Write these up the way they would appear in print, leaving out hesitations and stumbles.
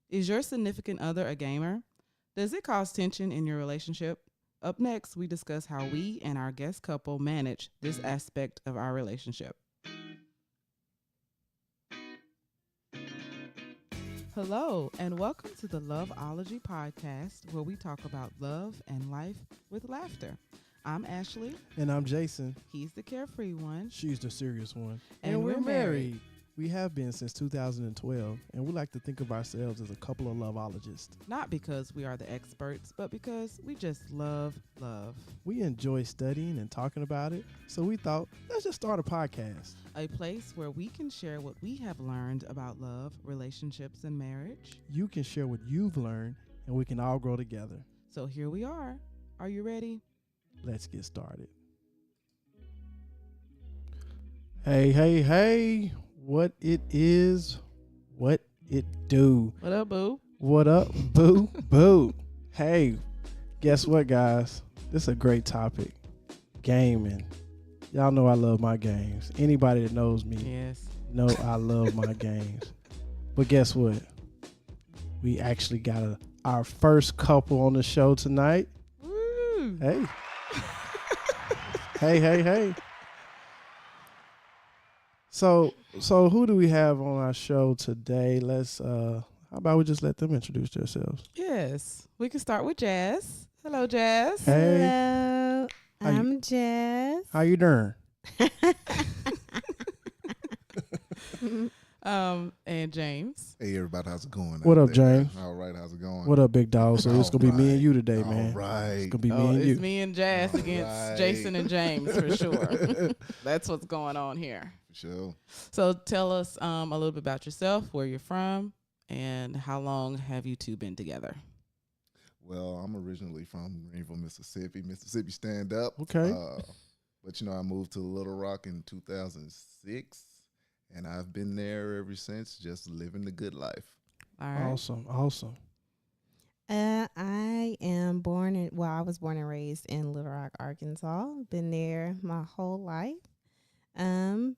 Is your significant other a gamer? Does it cause tension in your relationship? Up next, we discuss how we and our guest couple manage this aspect of our relationship. Hello, and welcome to the Loveology podcast, where we talk about love and life with laughter. I'm Ashley. And I'm Jason. He's the carefree one. She's the serious one. And we're married. We have been since 2012, and we like to think of ourselves as a couple of loveologists. Not because we are the experts, but because we just love love. We enjoy studying and talking about it, so we thought, let's just start a podcast. A place where we can share what we have learned about love, relationships, and marriage. You can share what you've learned, and we can all grow together. So here we are. Are you ready? Let's get started. Hey. What it is, what it do. What up, boo? What up, boo, boo. Hey, guess what, guys? This is a great topic. Gaming. Y'all know I love my games. Anybody that knows me know I love my games. But guess what? We actually got our first couple on the show tonight. Woo. Hey. Hey. So who do we have on our show today? Let's how about we just let them introduce themselves? Yes. We can start with Jazz. Hello, Jazz. Hey. Hello. I'm Jazz. How you doing? And James. Hey everybody, how's it going? What up, James? All right, how's it going? What up, big dog? So it's gonna be me and you today, man. All right. It's gonna be me and it's you. me and Jazz All against right. Jason and James for sure. That's what's going on here. For sure. So tell us a little bit about yourself, where you're from, and how long have you two been together? Well, I'm originally from Greenville, Mississippi. Mississippi stand up. Okay. But I moved to Little Rock in 2006, and I've been there ever since, just living the good life. All right. Awesome. I was born and raised in Little Rock, Arkansas. Been there my whole life. And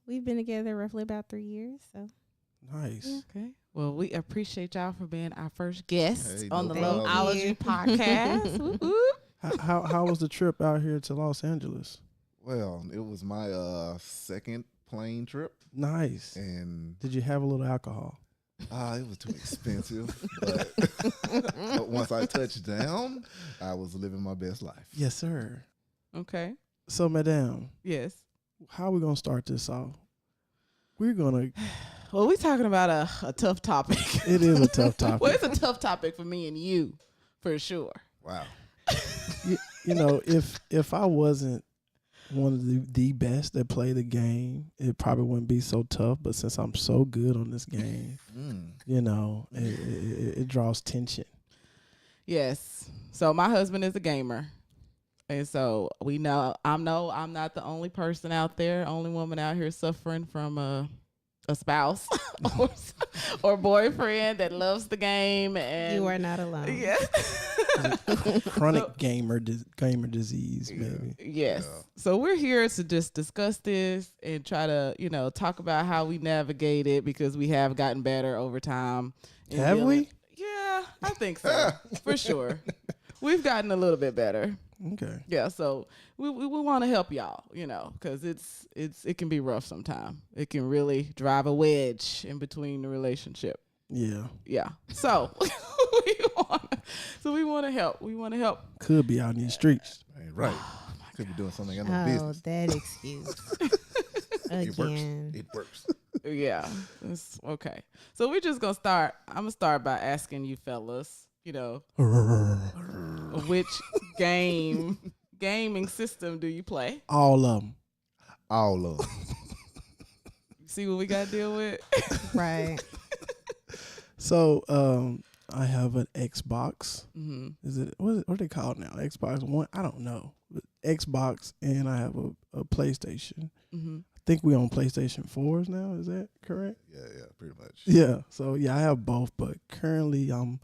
we've been together roughly about 3 years. So Nice. Yeah. Okay. Well, we appreciate y'all for being our first guest Hey, on no the problem. Loveology podcast. Whoop, whoop. How was the trip out here to Los Angeles? Well, it was my second plane trip, Nice. and Did you have a little alcohol? it was too expensive. but once I touched down, I was living my best life. Yes, sir. Okay. So, madam, Yes. how are we gonna start this off? We're gonna. Well, we're talking about a tough topic. It is a tough topic. Well, it's a tough topic for me and you, for sure. Wow. If I wasn't one of the best that play the game, it probably wouldn't be so tough. But since I'm so good on this game, it draws tension. Yes. So my husband is a gamer. And so we know I'm not the only person out there, only woman out here suffering from a spouse or boyfriend that loves the game. And you are not alone. Yeah. Chronic gamer disease, maybe. Yes. Yeah. So we're here to just discuss this and try to, talk about how we navigate it, because we have gotten better over time. in Have dealing- we? Yeah, I think so. For sure. We've gotten a little bit better. Okay. Yeah, so we want to help y'all, because it can be rough sometimes. It can really drive a wedge in between the relationship. Yeah. Yeah. So we want to help. We want to help. Could be out in these streets. Right. Could be doing something in the Oh, business. that excuse. It works. Again. It works. Yeah. It's okay. So we're just gonna start. I'm gonna start by asking you fellas, which gaming system do you play? All of them. All of them. See what we got to deal with? Right. So I have an Xbox. Mm-hmm. Is it what are they called now? Xbox One? I don't know. But Xbox, and I have a PlayStation. Mm-hmm. I think we on PlayStation 4s now. Is that correct? Yeah, pretty much. Yeah. So yeah, I have both, but currently I'm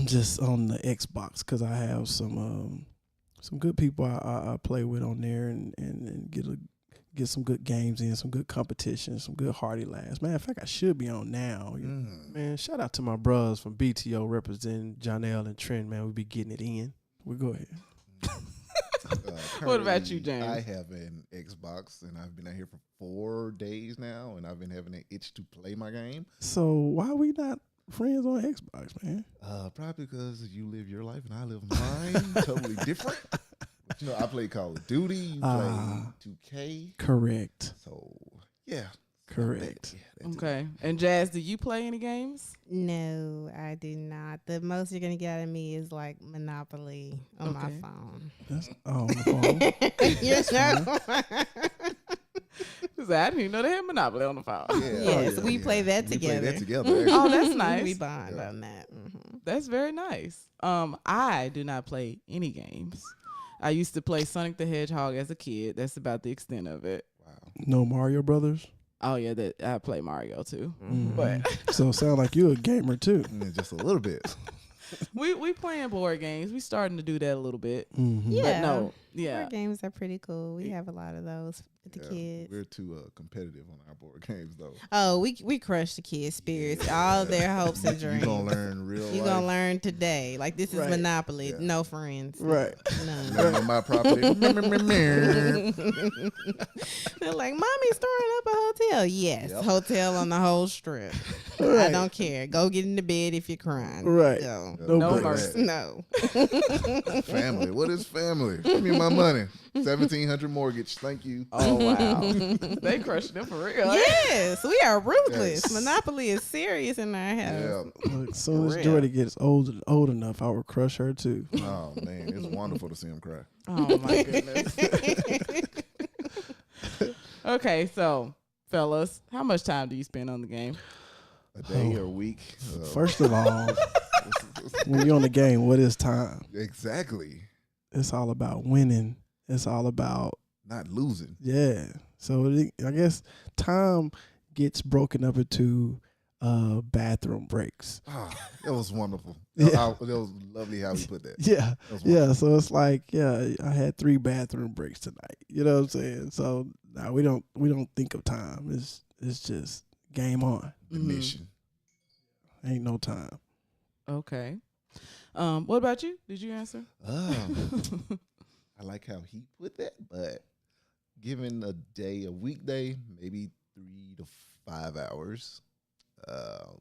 just on the Xbox because I have some good people I play with on there and get some good games in, some good competition, some good hearty laughs. Matter of fact, I should be on now. Man, shout out to my bros from BTO representing Jonelle and Trent, man. We be getting it in. We go ahead. What about you, James? I have an Xbox, and I've been out here for 4 days now, and I've been having an itch to play my game. So why we not friends on Xbox, man? Probably because you live your life and I live mine. Totally different. But, I play Call of Duty. You play 2K. Correct. So, yeah. Correct. Okay. And Jazz, do you play any games? No, I do not. The most you're gonna get out of me is like Monopoly on my phone. That's on the phone. I didn't even know they had Monopoly on the phone. Yes, we play that together. Play that together. Oh, that's nice. We bond on that. Mm-hmm. That's very nice. I do not play any games. I used to play Sonic the Hedgehog as a kid. That's about the extent of it. Wow. No Mario Brothers? Oh yeah, that I play Mario too. Mm-hmm. But so sound like you a gamer too. Just a little bit. we playing board games. We starting to do that a little bit. Mm-hmm. Yeah. But no. Yeah. Board games are pretty cool. We have a lot of those with the kids. We're too competitive on our board games, though. Oh, we crush the kids' spirits, all their hopes and dreams. You're going to learn real life. You're going to learn today. Like, this is Right. Monopoly. Yeah. No friends. Right. None. Living on my property. They're like, Mommy's throwing up a hotel. Yes. Yep. Hotel on the whole strip. Right. I don't care. Go get into bed if you're crying. Right. Go. No breaks. mercy. No. Family. What is family? Give me my money. 1,700 mortgage. Thank you. Oh wow. They crushing them for real. Yes, we are ruthless. Yes. Monopoly is serious in our house. Yeah. Look, as soon as real. Jordy gets old enough, I will crush her too. Oh, man. It's wonderful to see him cry. Oh my goodness. Okay, so fellas, how much time do you spend on the game? A day or a week. First of all, when you're on the game, what is time? Exactly. It's all about winning. It's all about Not losing. yeah. So I guess time gets broken up into bathroom breaks. Oh, that was wonderful. Yeah. That was lovely how he put that. Yeah, That was yeah. wonderful. So it's like I had 3 bathroom breaks tonight. You know what I'm saying? So now we don't think of time. It's just game on. The Mhm. mission. Ain't no time. Okay. What about you? Did you answer? I like how he put that, but given a weekday, maybe 3 to 5 hours.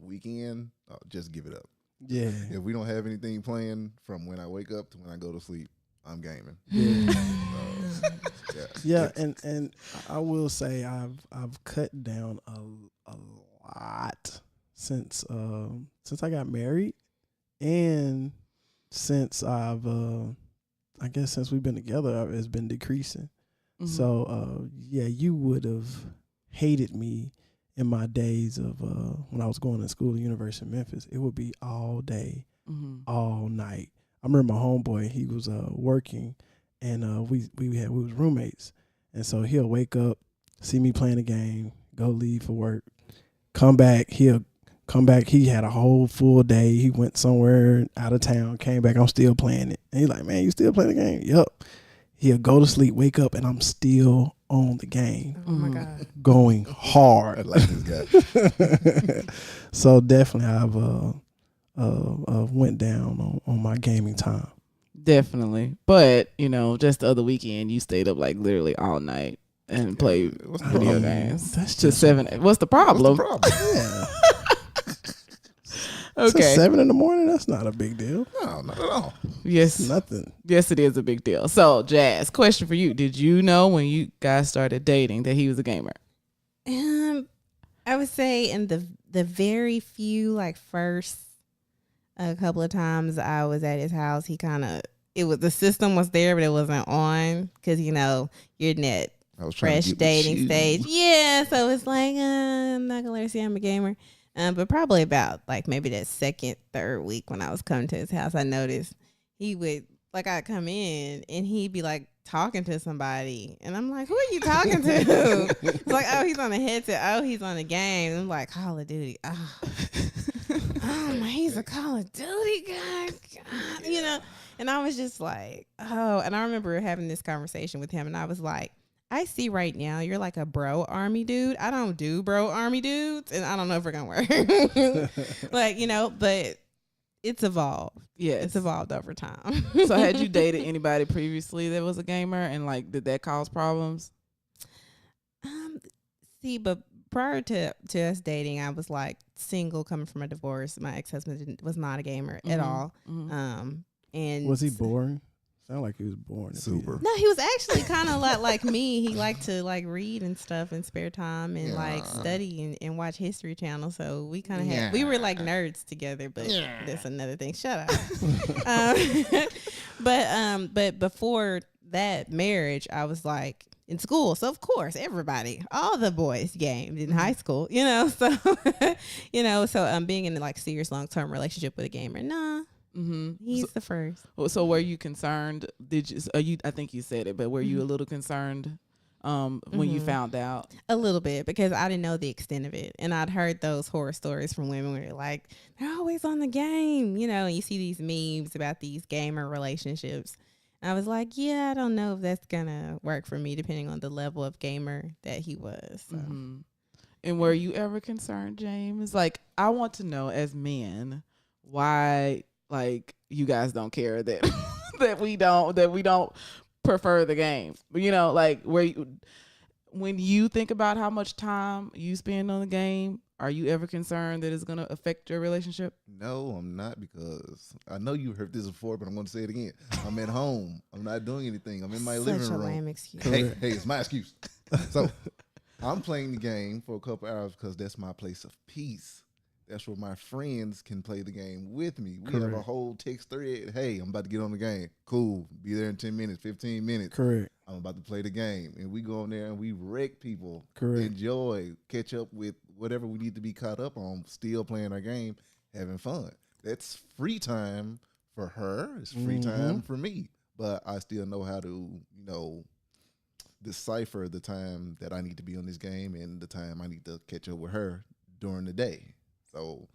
Weekend, just give it up. Yeah. If we don't have anything planned from when I wake up to when I go to sleep, I'm gaming. Yeah. Yeah. Yeah, and I will say I've cut down a lot since I got married, and since I guess since we've been together, it's been decreasing. Mhm. So yeah, you would have hated me in my days of when I was going to school at University of Memphis. It would be all day, all night. I remember my homeboy, he was working, and we was roommates, and so he'll wake up, see me playing a game, go leave for work, come back. He'll come back. He had a whole full day. He went somewhere out of town, came back. I'm still playing it. And he's like, man, you still playing the game? Yup. He'll go to sleep, wake up, and I'm still on the game, Oh my God. going I hard. like this guy. So definitely I've went down on my gaming time. Definitely. But, just the other weekend, you stayed up like literally all night and played What's the video problem? games. That's to just 7. What's the problem? What's the problem? Yeah. Okay. Till 7 a.m, that's not a big deal. No, not at all. Yes. Nothing. Yes, it is a big deal. So, Jazz, question for you. Did you know when you guys started dating that he was a gamer? I would say in the very few first a couple of times I was at his house, the system was there, but it wasn't on because you're in that I was trying fresh to get with dating you. stage. Yeah, so it's like I'm not gonna let her see I'm a gamer. But probably about maybe that second, third week when I was coming to his house, I noticed he would I'd come in and he'd be talking to somebody, and I'm like, who are you talking to? It's like, oh, he's on a headset. Oh, he's on a game. And I'm like, Call of Duty. Oh, he's a Call of Duty guy. God, And I was just like, oh. And I remember having this conversation with him, and I was like, I see right now you're like a bro army dude. I don't do bro army dudes, and I don't know if we're gonna work. Like, but it's evolved. Yes. It's evolved over time. So had you dated anybody previously that was a gamer, and like did that cause problems? But prior to us dating, I was like single, coming from a divorce. My ex-husband was not a gamer at all. And was he boring? Sound like he was boring. Super. No, he was actually kind of like me. He liked to like read and stuff in spare time and like study and watch History Channel. So we kind of we were like nerds together, but that's another thing. Shut up. But before that marriage, I was like in school. So of course, all the boys gamed in high school, so, so being in like serious long-term relationship with a gamer, nah. He's the first. So were you concerned? Did you? I think you said it, but were you a little concerned when you found out? A little bit, because I didn't know the extent of it, and I'd heard those horror stories from women where they're like, they're always on the game, and you see these memes about these gamer relationships. And I was like, yeah, I don't know if that's gonna work for me, depending on the level of gamer that he was. So. And were you ever concerned, James? Like, I want to know, as men, why. Like, you guys don't care that that we don't prefer the game. Like when you think about how much time you spend on the game, are you ever concerned that it's gonna affect your relationship? No, I'm not, because I know you heard this before, but I'm going to say it again. I'm at home. I'm not doing anything. I'm in my living room. Such a lame excuse. Hey, it's my excuse. So I'm playing the game for a couple hours because that's my place of peace. That's where my friends can play the game with me. We have a whole text thread. Hey, I'm about to get on the game. Cool. Be there in 10 minutes, 15 minutes. Correct. I'm about to play the game. And we go in there and we wreck people. Correct. Enjoy, catch up with whatever we need to be caught up on, still playing our game, having fun. That's free time for her. It's free time for me. But I still know how to, decipher the time that I need to be on this game and the time I need to catch up with her during the day. So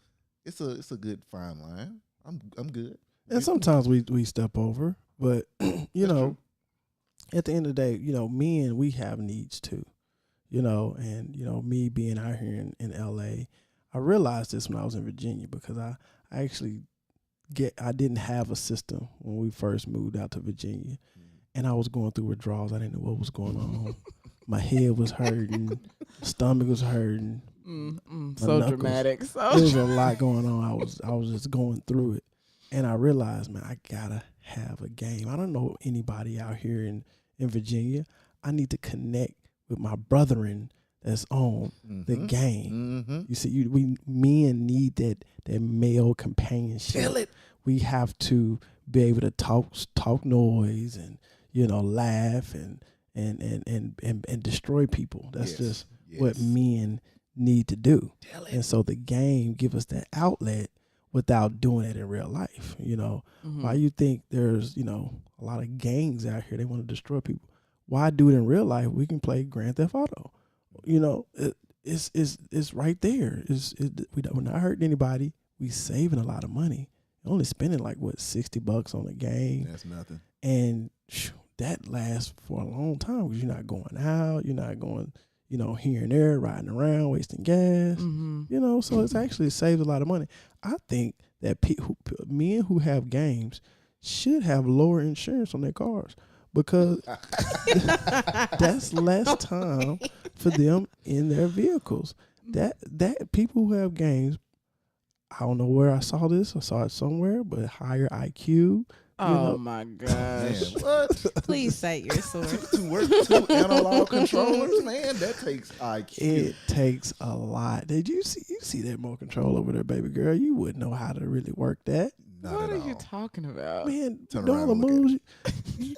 it's a good fine line. I'm good. And sometimes we step over, but true. At the end of the day, men, we have needs too. And me being out here in LA, I realized this when I was in Virginia, because I actually I didn't have a system when we first moved out to Virginia, and I was going through withdrawals. I didn't know what was going on. My head was hurting, stomach was hurting. So knuckles. Dramatic. There was a lot going on. I was just going through it, and I realized, man, I gotta have a game. I don't know anybody out here in Virginia. I need to connect with my brethren that's on the game. You see, we men need that male companionship. Feel it. We have to be able to talk noise and laugh and destroy people. That's just what men need to do. And so the game give us that outlet without doing it in real life. Why you think there's a lot of gangs out here, they want to destroy people? Why do it in real life? We can play Grand Theft Auto. It's right there. We're not hurting anybody. We saving a lot of money. Only spending like $60 on a game. That's nothing. And that lasts for a long time, because you're not going out. You're not going here and there, riding around, wasting gas. So it's actually saves a lot of money. I think that men who have games should have lower insurance on their cars, because that's less time for them in their vehicles. That people who have games, I don't know where I saw this. I saw it somewhere, but higher IQ. My gosh. Man, what? Please cite your source. To work two analog controllers, man, that takes IQ. It takes a lot. Did you see that remote control over there, baby girl? You wouldn't know how to really work that. Not what at are all. you talking about? Man, Turn all around the and look moves.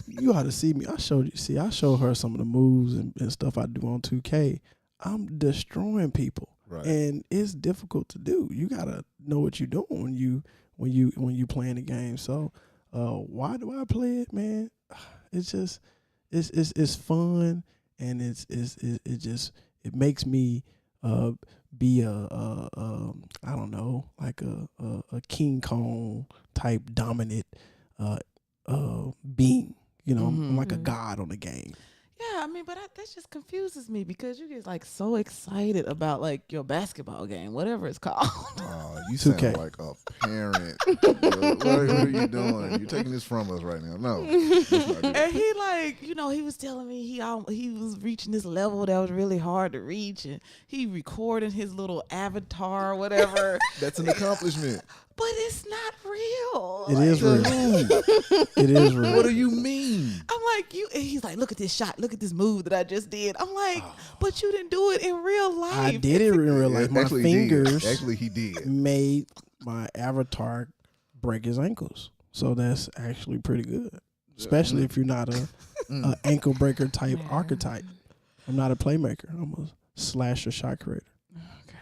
You ought to see me. I showed her some of the moves and stuff I do on 2K. I'm destroying people. Right. And it's difficult to do. You gotta know what you're doing when you playing the game. So why do I play it, man? It's just it's fun, and it makes me be I don't know, like a King Kong type dominant being. I'm like a god on the game. Yeah, I mean, but that just confuses me because you get like so excited about like your basketball game, whatever it's called. Oh, you sound 2K. like a parent. What are you doing? You're taking this from us right now. No. Let's not do that. And he like, he was telling me he was reaching this level that was really hard to reach, and he recorded his little avatar or whatever. That's an accomplishment. But it's not real. It is real. It is real. What do you mean? I'm like, and he's like, look at this shot, look at this move that I just did. I'm like, but you didn't do it in real life. I did it in real life. My Actually, fingers he did. made my avatar break his ankles. So that's actually pretty good, especially if you're not a ankle breaker type archetype. I'm not a playmaker. I'm a slasher shot creator. Okay.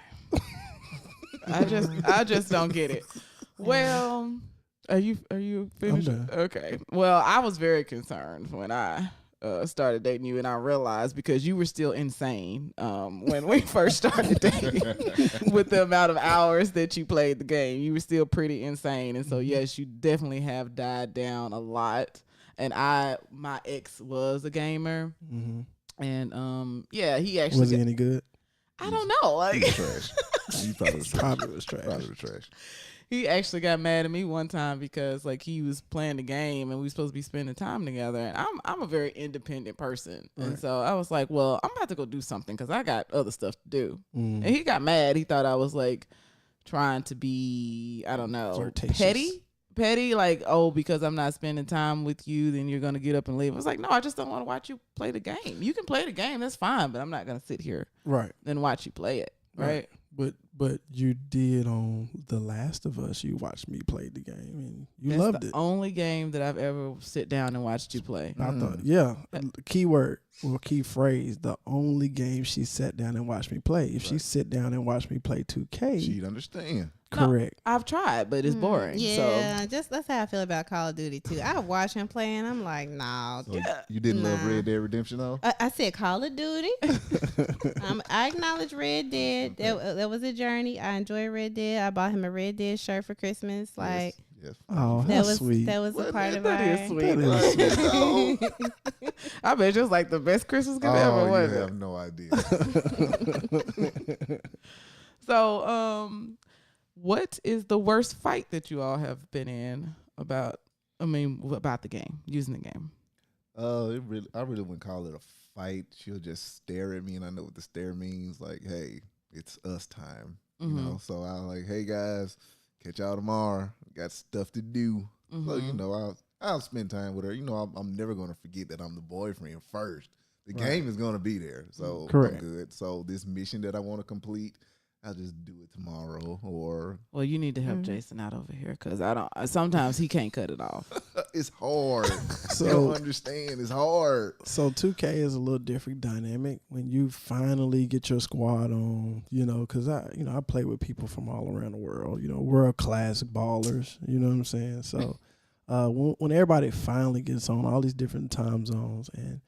I just don't get it. Well, are you finished? I'm done. Okay. Well, I was very concerned when I started dating you, and I realized because you were still insane when we first started dating with the amount of hours that you played the game. You were still pretty insane, and so yes, you definitely have died down a lot. And my ex was a gamer, and yeah, he actually Was he any good? I don't know. Like, He was trash. He probably was trash. Probably was trash. Probably was trash. he actually got mad at me one time because like he was playing the game and we were supposed to be spending time together, and I'm a very independent person, and so I was like, well, I'm about to go do something because I got other stuff to do. And he got mad. He thought I was like trying to be, I don't know, Flirtatious. petty, like, oh, because I'm not spending time with you, then you're gonna get up and leave. I was like, no, I just don't want to watch you play the game. You can play the game, that's fine, but I'm not gonna sit here and watch you play it, right? But you did on The Last of Us. You watched me play the game and you That's loved the it. only game that I've ever sit down and watched you play. I thought, yeah, keyword or key phrase, the only game she sat down and watched me play. If she sit down and watched me play 2K, She'd understand. correct. No, I've tried, but it's boring. Yeah, So just that's how I feel about Call of Duty too. I watch him play and I'm like, nah. So you didn't love Nah. Red Dead Redemption, though? I said Call of Duty. I acknowledge Red Dead. That was a journey. I enjoy Red Dead. I bought him a Red Dead shirt for Christmas. Like Yes. Oh, that that's was sweet. that was a part of that our. is sweet. That is sweet. I bet it was like the best Christmas gift Oh, ever, you wasn't have it? no idea. So, what is the worst fight that you all have been in about the game, using the game? I really wouldn't call it a fight. She'll just stare at me, and I know what the stare means. Like, hey, it's us time. You know, so I'm like, hey guys, catch y'all tomorrow. Got stuff to do. So I'll spend time with her. I'm never gonna forget that I'm the boyfriend first. The game is gonna be there, so Correct. I'm good. So this mission that I want to complete, I'll just do it tomorrow. Or Well, you need to help Jason out over here because sometimes he can't cut it off. it's hard. So- you don't understand. It's hard. So 2K is a little different dynamic when you finally get your squad on, because I play with people from all around the world, world class ballers, you know what I'm saying? So when everybody finally gets on all these different time zones and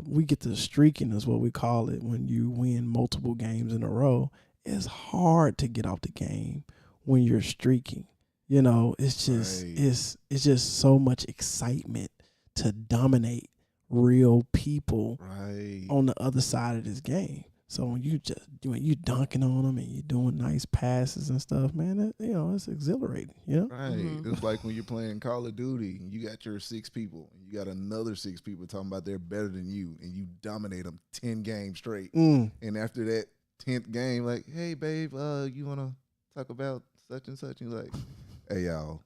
we get to streaking is what we call it when you win multiple games in a row, it's hard to get off the game when you're streaking. It's just it's just so much excitement to dominate real people on the other side of this game. So when you dunking on them and you're doing nice passes and stuff, man, it's exhilarating. Right. It's like when you're playing Call of Duty and you got your 6 people and you got another 6 people talking about they're better than you and you dominate them 10 games straight. And after that 10th game, like, hey babe, you wanna talk about such and such? And you're like, hey y'all,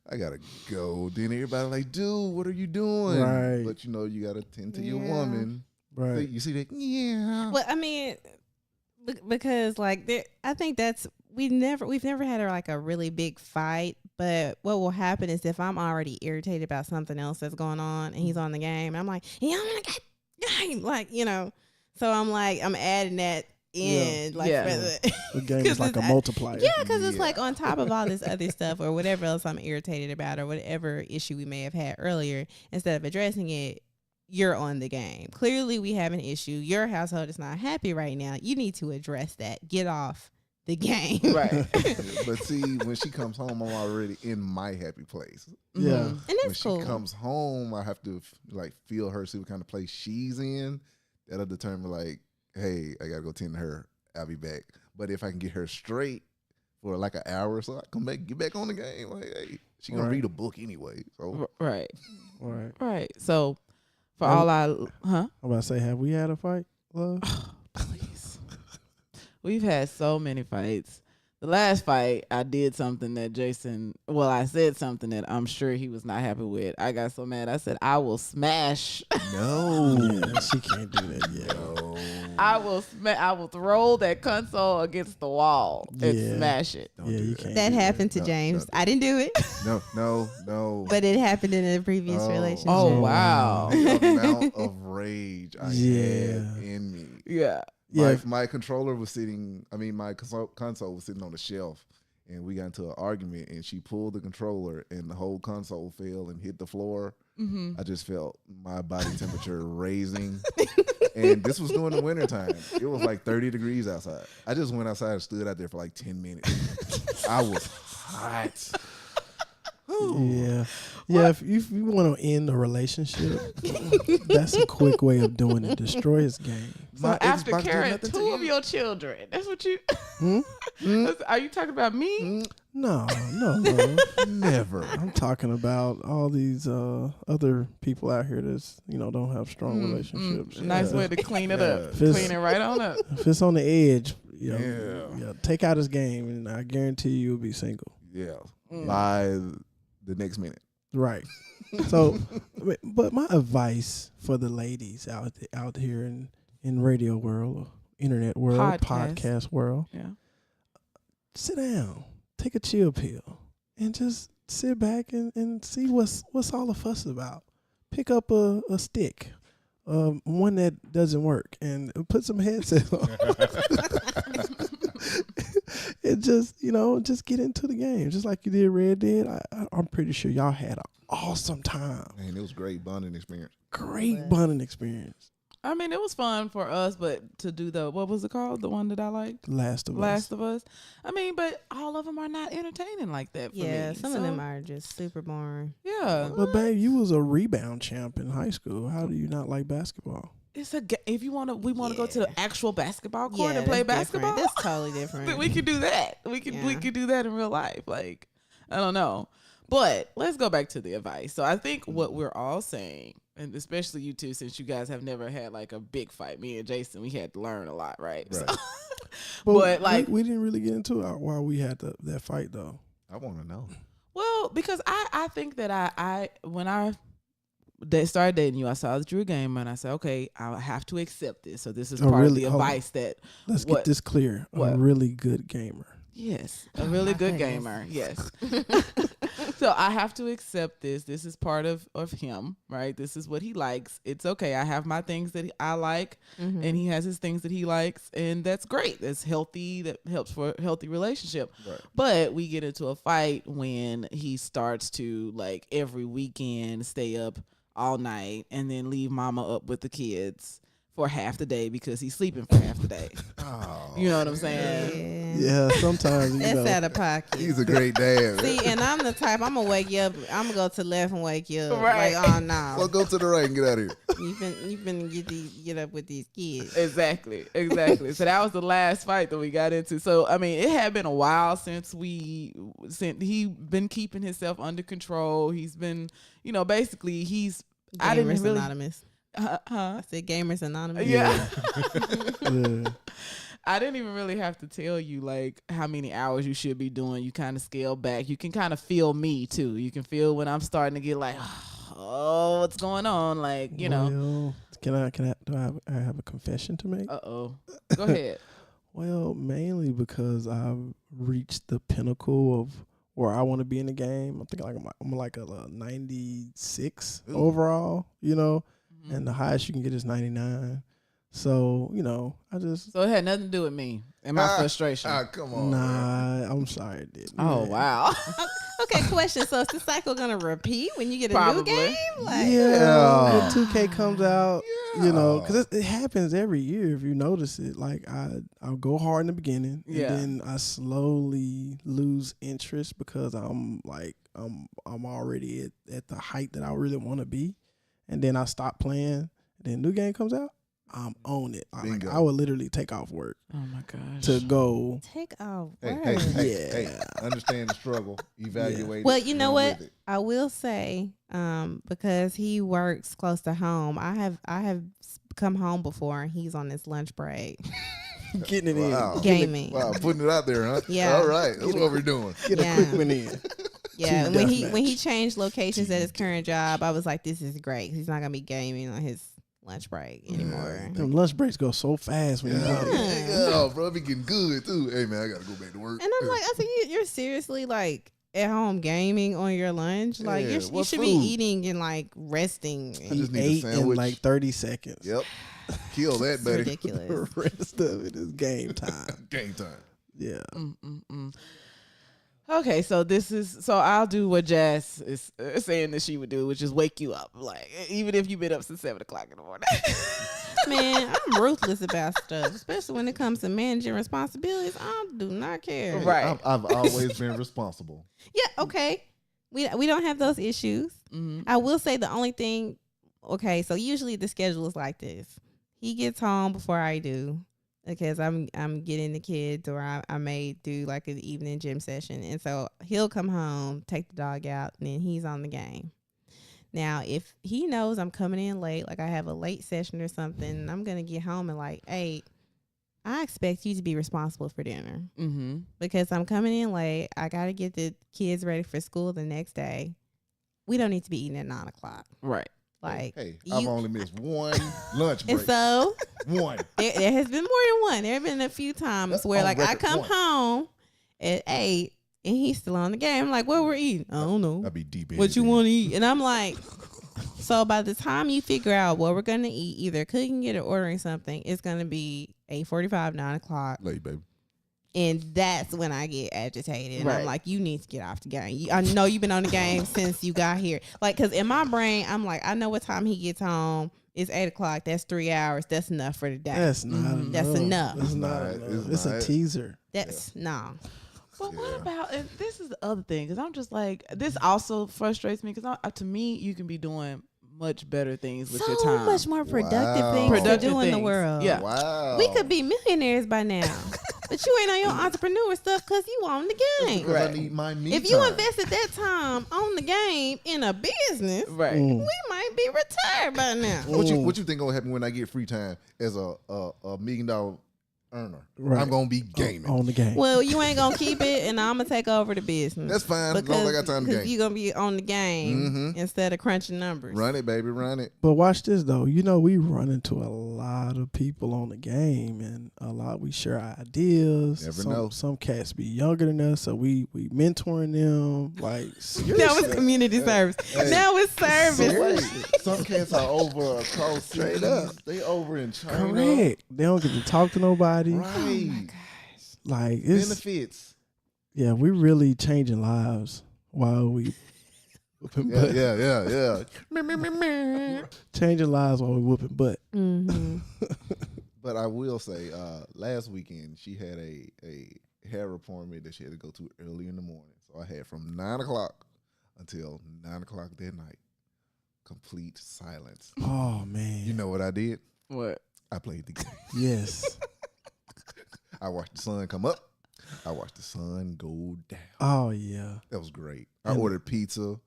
I gotta go. Then everybody like, dude, what are you doing? Right. But you gotta tend to your woman. Right. You see that? Yeah. Well, I mean, because I think we've never had like a really big fight. But what will happen is if I'm already irritated about something else that's going on and he's on the game, and I'm like, yeah, I'm gonna get game, So I'm like, I'm adding that in, The game is like a multiplier. Yeah, because it's like on top of all this other stuff or whatever else I'm irritated about or whatever issue we may have had earlier, instead of addressing it, you're on the game. Clearly, we have an issue. Your household is not happy right now. You need to address that. Get off the game. Right. But see, when she comes home, I'm already in my happy place. Yeah. And When that's she cool. comes home, I have to like feel her, see what kind of place she's in. That'll determine like, hey, I gotta go tend to her. I'll be back. But if I can get her straight for like an hour or so, I come back, get back on the game. Like, hey, she gonna read a book anyway. So Right. Right. So for Um, all I'm about to say, have we had a fight, love? please. We've had so many fights. The last fight, I did something that I said something that I'm sure he was not happy with. I got so mad. I said, I will smash. no, Yeah, she can't do that yet. no. I will throw that console against the wall and Yeah. smash it. Don't Yeah, do you that. can't. That do happened to No, James. no. I didn't do it, No. but it happened in a previous Oh. relationship. Oh, wow. The amount of rage I Yeah. had in me. Yeah. Yeah. My controller was sitting, my console was sitting on the shelf, and we got into an argument, and she pulled the controller, and the whole console fell and hit the floor. Mm-hmm. I just felt my body temperature raising. And this was during the wintertime. It was like 30 degrees outside. I just went outside and stood out there for like 10 minutes. I was hot. Yeah. Yeah, if you want to end a relationship, that's a quick way of doing it. Destroy his game. So My after Xbox did carrying nothing to 2 of you. your children, that's what you. Hmm? Are you talking about me? No, love. Never. I'm talking about all these other people out here that's don't have strong relationships. Nice Yeah. way to clean it up. Fist- Clean it right on up. If it's on the edge, Yeah. take out his game, and I guarantee you'll be single. Yeah. By the next minute. Right. So, but my advice for the ladies out here in radio world, or internet world, podcast world, Yeah. sit down, take a chill pill, and just sit back and see what's all the fuss about. Pick up a stick, one that doesn't work, and put some headset on. And just get into the game, just like you did Red Dead. I'm pretty sure y'all had an awesome time. Man, it was great bonding experience. Great bonding experience. I mean, it was fun for us, but to do what was it called? The one that I liked? Last of Us. I mean, but all of them are not entertaining like that for me. Yeah, some of them So, are just super boring. Yeah. But babe, you was a rebound champ in high school. How do you not like basketball? It's if you want to, we want to go to the actual basketball court and that's play different. basketball. That's totally different. Then we could do that. We could do that in real life. Like, I don't know. But let's go back to the advice. So I think what we're all saying, and especially you two, since you guys have never had like a big fight. Me and Jason, we had to learn a lot, right? Right. But like, we didn't really get into it while we had that fight though. I want to know. well, because I think that I when I started dating you, I saw that you were a gamer, and I said, okay, I have to accept this. So this is part of the advice that. Let's get this clear. What? A really good gamer. Yes, a really good gamer. Yes. So I have to accept this. This is part of him, right? This is what he likes. It's okay. I have my things that I like, and he has his things that he likes, and that's great. That's healthy. That helps for a healthy relationship. Right. But we get into a fight when he starts to like every weekend stay up all night and then leave mama up with the kids for half the day because he's sleeping for half the day. Oh, You know what I'm saying? Yeah, sometimes That's out of pocket. he's a great dad. See, and I'm the type, I'm going to wake you up. I'm going to go to the left and wake you up. Right. Like, oh, no. Well, go to the right and get out of here. You've been get up with these kids. Exactly. So that was the last fight that we got into. So I mean, it had been a while since he been keeping himself under control. He's been, basically I didn't Gamers really. Anonymous. Huh? I said Gamers Anonymous. Yeah. Yeah. I didn't even really have to tell you like how many hours you should be doing. You kind of scale back. You can kind of feel me too. You can feel when I'm starting to get like, oh, what's going on? Like, Well, I have a confession to make? Uh-oh. Go ahead. Well, mainly because I've reached the pinnacle of where I want to be in the game. I think I'm like a 96 overall, and the highest you can get is 99. So, I just... So it had nothing to do with me and my frustration. Come on. Nah, I'm sorry it didn't. Oh, wow. Okay, question. So is the cycle going to repeat when you get a Probably. new game? Like, Yeah, when 2K comes out, You know, because it happens every year if you notice it. Like I'll go hard in the beginning, and then I slowly lose interest because I'm already at the height that I really want to be, and then I stop playing. Then new game comes out, I'm on it. I would literally take off work. Oh my gosh. To go take off Hey, work. hey, understand the struggle. Evaluate. Well, it, you know run what? with it. I will say, because he works close to home, I have come home before and he's on his lunch break. getting it in. Gaming. Wow, putting it out there, huh? Yeah. All right. That's what we're doing. Get a quick one in. Yeah, Team when deathmatch. he changed locations at his current job, I was like, this is great. 'Cause he's not gonna be gaming on his lunch break anymore. Them lunch breaks go so fast when you play. Yeah, bro, it be getting good too. Hey man, I gotta go back to work. And I'm like, I said, you're seriously like at home gaming on your lunch? Like Yeah, you what should food? be eating and like resting. I just need a Ate in sandwich. like 30 seconds. Yep. Kill that, It's buddy. ridiculous. The rest of it is game time. Game time. Yeah. Okay, so I'll do what Jazz is saying that she would do, which is wake you up, like even if you've been up since 7:00 in the morning. Man, I'm ruthless about stuff, especially when it comes to managing responsibilities. I do not care. Right. I've always been responsible. Yeah. Okay. We don't have those issues. I will say the only thing. Okay, so usually the schedule is like this. He gets home before I do because I'm getting the kids, or I may do like an evening gym session, and so he'll come home, take the dog out, and then he's on the game. Now, if he knows I'm coming in late, like I have a late session or something, I'm gonna get home and like, hey, I expect you to be responsible for dinner because I'm coming in late. I gotta get the kids ready for school the next day. We don't need to be eating at 9:00. Right. Like, Hey, I've only missed one lunch break. and so One. there has been more than one. There have been a few times where On like I record, come one. home at 8 and he's still on the game. I'm like, what we're eating? I don't know. I'd be deep in What it, you man. want to eat? And I'm like, so by the time you figure out what we're gonna eat, either cooking it or ordering something, it's gonna be 8:45, 9:00. Late, baby. And that's when I get agitated. And I'm Right. like, you need to get off the game. I know you've been on the game since you got here. Like, because in my brain, I'm like, I know what time he gets home. It's 8:00. That's 3 hours. That's enough for the day. That's not enough. That's enough. That's not It's enough. not. It's a teaser. That's no. But what Yeah. about, and this is the other thing, because I'm just like, this also frustrates me, because to me, you can be doing much better things with your So time. much more productive Wow. things Productive to do in the things. world. Yeah. Wow. We could be millionaires by now. But you ain't on your entrepreneur stuff because you on the game. Because Right. I need my me If you time. invested that time on the game in a business, Right. we might be retired by now. What you think gonna happen when I get free time as a $1 million earner? Right. I'm gonna be gaming. On the game. Well, you ain't gonna keep it, and I'm gonna take over the business. That's fine as long as I got time to game. you're gonna be on the game instead of crunching numbers. Run it, baby, run it. But watch this though. You know, we run into a lot of people on the game, and we share ideas. Never some, know. Some cats be younger than us, so we mentoring them. Like That was community service. Now it's service. Wait, some cats are over across straight up. They over in China. correct. They don't get to talk to nobody. Right. Like it's Benefits. yeah, we really changing lives while we whooping butt. Yeah. Changing lives while we whooping butt. But I will say, last weekend she had a hair appointment that she had to go to early in the morning. So I had from 9:00 until 9:00 that night, complete silence. Oh man. You know what I did? What? I played the game. Yes. I watched the sun come up. I watched the sun go down. Oh yeah. That was great. I ordered pizza.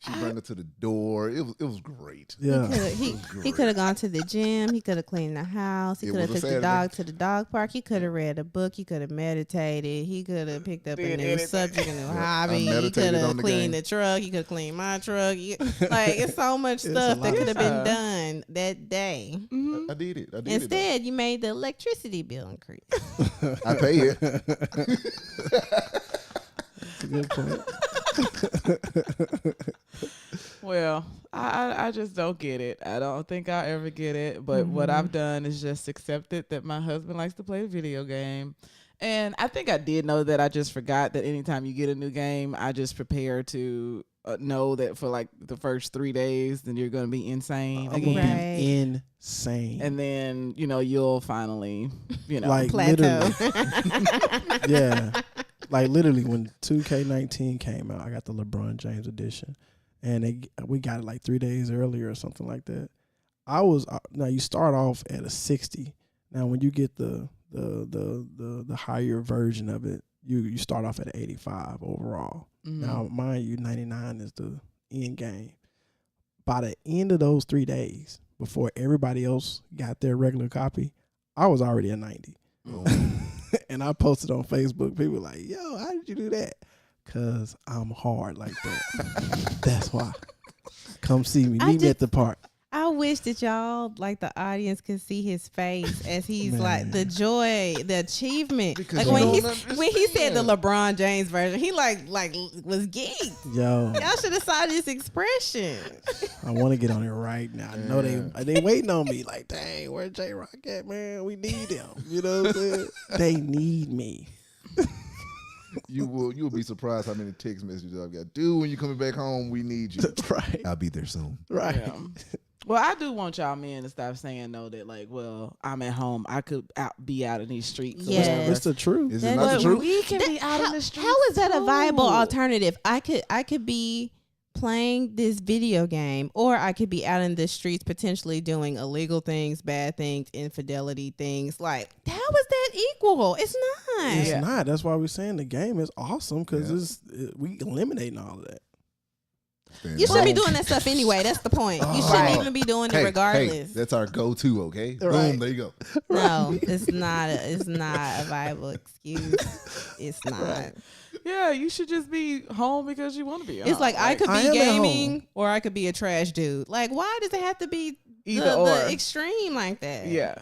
She ran it to the door. It was great. Yeah. He could have gone to the gym. He could have cleaned the house. He It could have was took a the Saturday. dog to the dog park. He could have read a book. He could have meditated. He could have picked up a Did new anything. subject, a new I hobby. He meditated could on have the cleaned game. the truck. He could have cleaned my truck. Like, it's so much stuff a that lot. could have been Yeah. done that day. I did it. I did Instead, you made the electricity bill increase. it. I pay it. That's a good point. Well, I just don't get it. I don't think I'll ever get it. But what I've done is just accepted that my husband likes to play a video game. And I think I did know that. I just forgot that anytime you get a new game, I just prepare to know that for like the first 3 days, then you're going to be insane again. Right. Insane. And then, you'll finally, like plateau. literally. Yeah. Like literally when 2K19 came out, I got the LeBron James edition. And we got it like 3 days earlier or something like that. Now you start off at a 60. Now when you get the higher version of it, you start off at 85 overall. Mm-hmm. Now mind you, 99 is the end game. By the end of those 3 days, before everybody else got their regular copy, I was already at 90. Oh. And I posted on Facebook. People were like, yo, how did you do that? Because I'm hard like that. That's why. Come see me. Meet me at the park. I wish that y'all, like the audience, could see his face as he's like the joy, the achievement. Because like when he said the LeBron James version, he like was geeked. Yo, y'all should have saw this expression. I want to get on it right now. I know they waiting on me. Like, dang, where J Rock at, man? We need him. You know what I'm saying? They need me. You will be surprised how many text messages I've got. Dude, when you coming back home, we need you. That's right. I'll be there soon. Right. Yeah. Well, I do want y'all men to stop saying no. That like, well, I'm at home. I could be out in these streets. Yeah, it's the truth. Is it not the truth? We can be out in the streets. How is that a viable alternative? I could be playing this video game, or I could be out in the streets potentially doing illegal things, bad things, infidelity things. Like, how is that equal? It's not. It's not. That's why we're saying the game is awesome because we eliminating all of that. You shouldn't be doing that stuff anyway. That's the point. You shouldn't even be doing it regardless. Hey, that's our go-to, okay? Right. Boom, there you go. No, it's not a viable excuse. It's not. Yeah, you should just be home because you want to be home. It's like I could be gaming or I could be a trash dude. Like, why does it have to be the extreme like that? Yeah.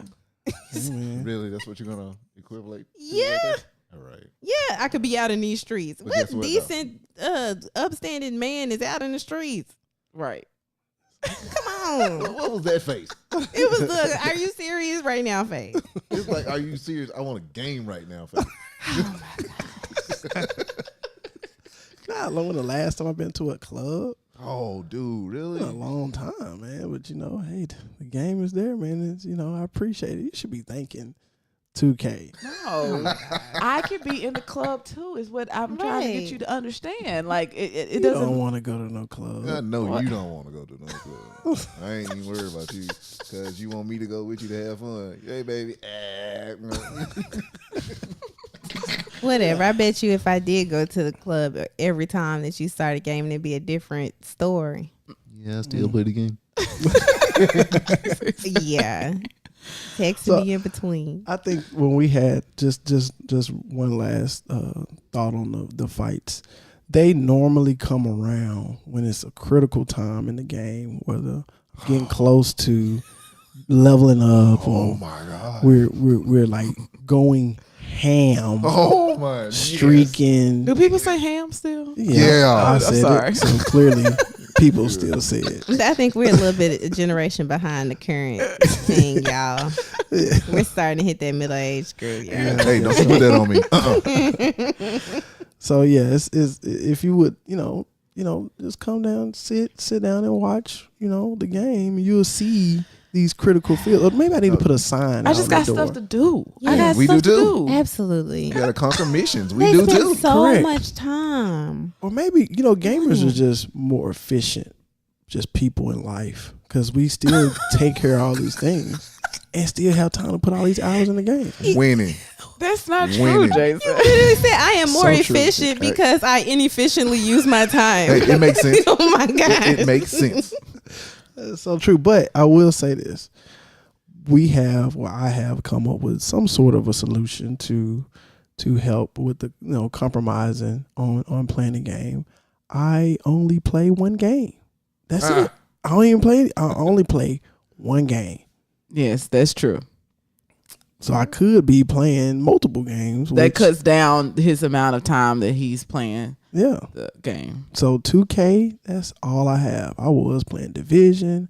Really? That's what you're going to equivalent? Yeah. Like all right. Yeah, I could be out in these streets. But What decent, upstanding man is out in the streets? Right. Come on. What was that face? It was the "Are you serious right now" face. It's like, are you serious? I want a game right now face. Oh my god. Not long the last time I've been to a club. Oh, dude, really? It's been a long time, man. But hey, the game is there, man. It's I appreciate it. You should be thanking 2K. No, I could be in the club too. Is what I'm trying to get you to understand. Like it doesn't. Don't want to go to no club. I know you don't want to go to no club. I ain't even worried about you because you want me to go with you to have fun. Hey, baby. Whatever. I bet you if I did go to the club every time that you started gaming, it'd be a different story. Yeah, I still play the game. Yeah. Text me in between. I think when we had just one last thought on the fights, they normally come around when it's a critical time in the game, whether getting close to leveling up or my God. we're like going ham. Oh my, streaking. Do people say ham still? Yeah. I said sorry. it, so clearly people still say it. I think we're a little bit a generation behind the current thing, y'all. We're starting to hit that middle age group, y'all. Yeah. Hey, don't put that on me. So yeah, it's if you would, just come down, sit down and watch, the game, you'll see these critical fields. Or maybe I need to put a sign. I just got stuff to do. Yeah. I got We stuff do to too. do. Absolutely. You gotta conquer missions. We They do spend too. so Correct. much time. Or maybe, gamers are just more efficient, just people in life. Because we still take care of all these things and still have time to put all these hours in the game. Winning. That's not true, Winning. Jason. You literally said I am more So true. efficient because I inefficiently use my time. Hey, it makes sense. Oh my God. It makes sense. That's so true. But I will say this. I have come up with some sort of a solution to help with the compromising on playing the game. I only play one game. That's it. I only play one game. Yes, that's true. So I could be playing multiple games. That cuts down his amount of time that he's playing Yeah. the game. So 2K, that's all I have. I was playing Division,